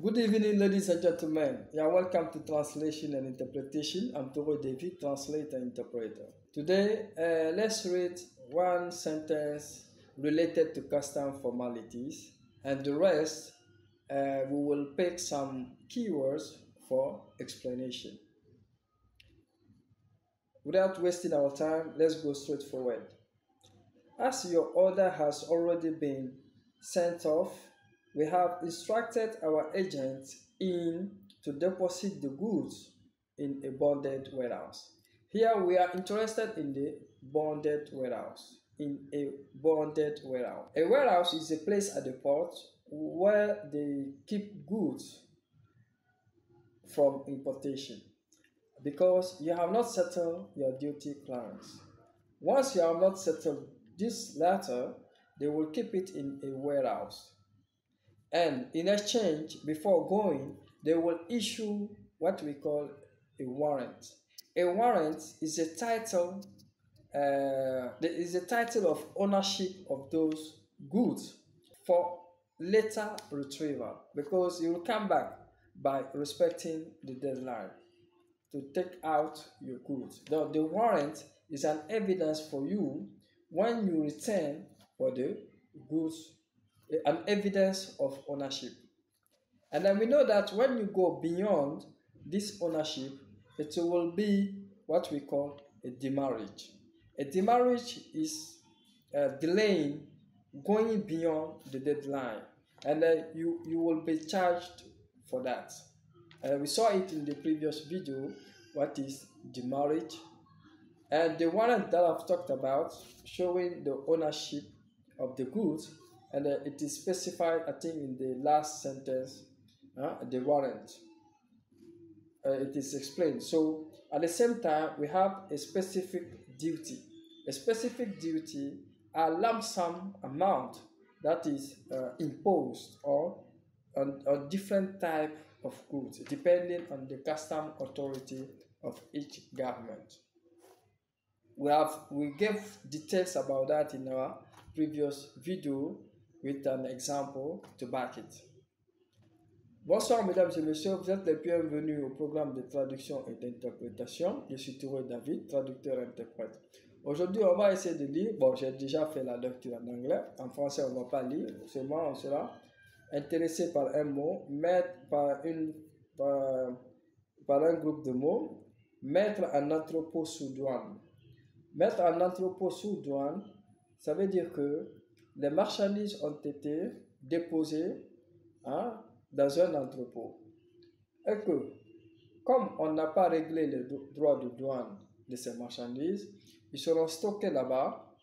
Good evening, ladies and gentlemen. You are welcome to Translation and Interpretation. I'm Toro David, translator and interpreter. Today, let's read one sentence related to custom formalities, and the rest we will pick some keywords for explanation. Without wasting our time, let's go straight forward. As your order has already been sent off, we have instructed our agent in to deposit the goods in a bonded warehouse. Here we are interested in the bonded warehouse. A warehouse is a place at the port where they keep goods from importation, because you have not settled your duty clearance. Once you have not settled this latter, they will keep it in a warehouse. And in exchange, before going, they will issue what we call a warrant. A warrant is a title. Is a title of ownership of those goods for later retrieval, because you will come back by respecting the deadline to take out your goods. The warrant is an evidence for you when you return for the goods, an evidence of ownership. And then we know that when you go beyond this ownership, it will be what we call a demarriage. A demarriage is delaying, going beyond the deadline, and then you will be charged for that. We saw it in the previous video, what is demarriage. And the warrant that I've talked about, showing the ownership of the goods, and it is specified, I think, in the last sentence, the warrant. It is explained. So at the same time, we have a specific duty. A specific duty, a lump sum amount that is imposed on different type of goods, depending on the custom authority of each government. We gave details about that in our previous video with an exemple to back it. Bonsoir mesdames et messieurs, vous êtes les bienvenus au programme de traduction et d'interprétation. Je suis Toro David, traducteur et interprète. Aujourd'hui, on va essayer de lire. Bon, j'ai déjà fait la lecture en anglais. En français, on ne va pas lire. Seulement, on sera intéressé par un mot, par un groupe de mots. Mettre un entrepôt sous douane. Mettre un entrepôt sous douane, ça veut dire que les marchandises ont été déposées dans un entrepôt. Et que, comme on n'a pas réglé les droits de douane de ces marchandises, ils seront stockés là-bas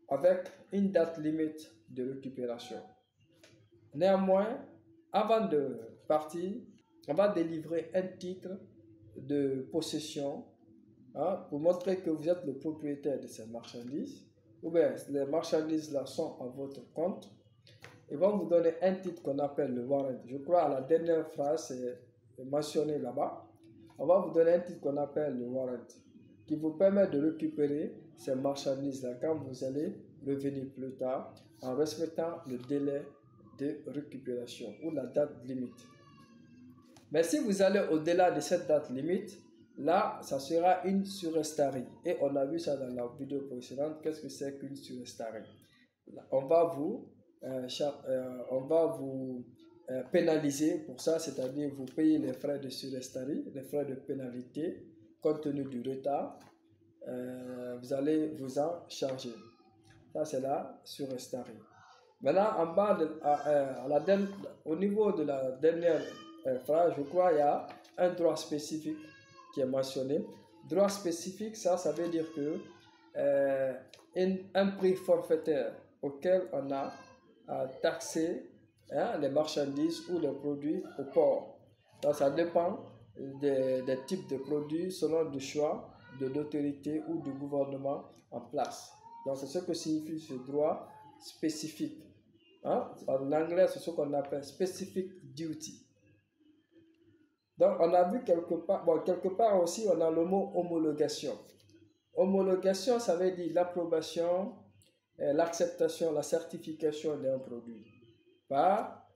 avec une date limite de récupération. Néanmoins, avant de partir, on va délivrer un titre de possession pour montrer que vous êtes le propriétaire de ces marchandises, ou bien les marchandises là sont à votre compte. Ils vont vous donner un titre qu'on appelle le warrant. Je crois à la dernière phrase, c'est mentionné là-bas. On va vous donner un titre qu'on appelle le warrant, qui vous permet de récupérer ces marchandises-là quand vous allez revenir plus tard, en respectant le délai de récupération ou la date limite. Mais si vous allez au-delà de cette date limite, là, ça sera une surestarie. Et on a vu ça dans la vidéo précédente. Qu'est-ce que c'est qu'une surestarie? On va vous pénaliser pour ça, c'est-à-dire vous payez les frais de surestarie, les frais de pénalité, compte tenu du retard, vous allez vous en charger. Ça, c'est la surestarie. Maintenant, en bas, au niveau de la dernière phrase, je crois qu'il y a un droit spécifique qui est mentionné. Droit spécifique, ça veut dire que un prix forfaitaire auquel on a taxé les marchandises ou les produits au port. Donc, ça dépend des types de produits selon le choix de l'autorité ou du gouvernement en place. Donc, c'est ce que signifie ce droit spécifique. En anglais, c'est ce qu'on appelle specific duty. Donc, on a vu quelque part aussi, on a le mot homologation. Homologation, ça veut dire l'approbation, l'acceptation, la certification d'un produit par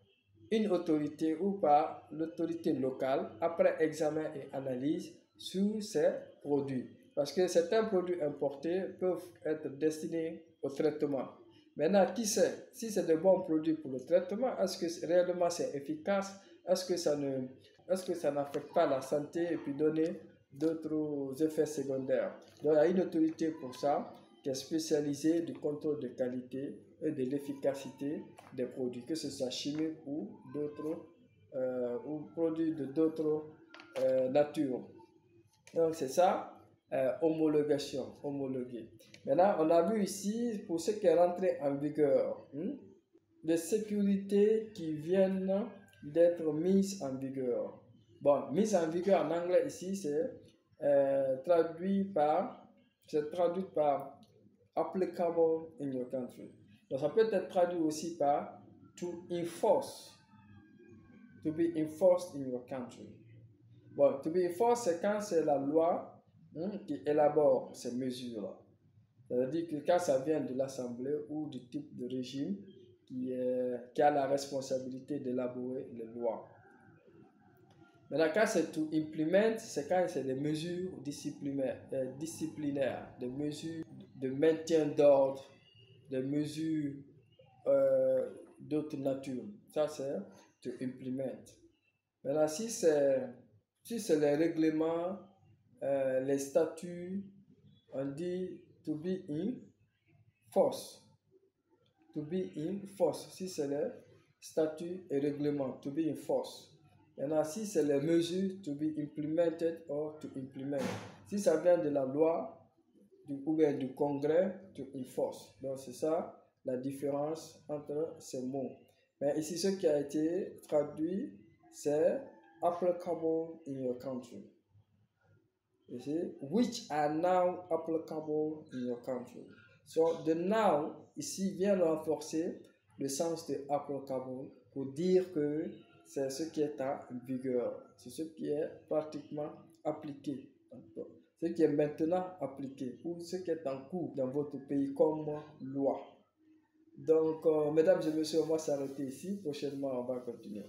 une autorité ou par l'autorité locale après examen et analyse sur ces produits. Parce que certains produits importés peuvent être destinés au traitement. Maintenant, qui sait si c'est de bons produits pour le traitement? Est-ce que réellement c'est efficace? Est-ce que ça n'affecte pas la santé et puis donner d'autres effets secondaires? Donc, il y a une autorité pour ça qui est spécialisée du contrôle de qualité et de l'efficacité des produits, que ce soit chimiques ou d'autres ou produits de d'autres natures. Donc c'est ça, homologation, homologué. Maintenant, on a vu ici, pour ce qui est rentré en vigueur, les sécurités qui viennent d'être mises en vigueur. Bon, mise en vigueur en anglais ici, c'est traduit par applicable in your country. Donc ça peut être traduit aussi par to enforce, to be enforced in your country. Bon, to be enforced, c'est quand c'est la loi qui élabore ces mesures-là. C'est-à-dire que quand ça vient de l'Assemblée ou du type de régime qui a la responsabilité d'élaborer les lois. Maintenant, quand c'est to implement, c'est quand c'est des mesures disciplinaires, des mesures de maintien d'ordre, des mesures d'autre nature. Ça, c'est to implement. Maintenant, si c'est les règlements, les statuts, on dit to be in force. To be in force. Si c'est les statuts et règlements, to be in force. Maintenant, si c'est les mesures, to be implemented or to implement. Si ça vient de la loi ou bien du congrès, to enforce. Donc, c'est ça la différence entre ces mots. Mais ici, ce qui a été traduit, c'est applicable in your country. You see, which are now applicable in your country. So, the now, ici, vient renforcer le sens de applicable pour dire que c'est ce qui est en vigueur. C'est ce qui est pratiquement appliqué. Ce qui est maintenant appliqué ou ce qui est en cours dans votre pays comme loi. Donc, mesdames et messieurs, on va s'arrêter ici. Prochainement, on va continuer.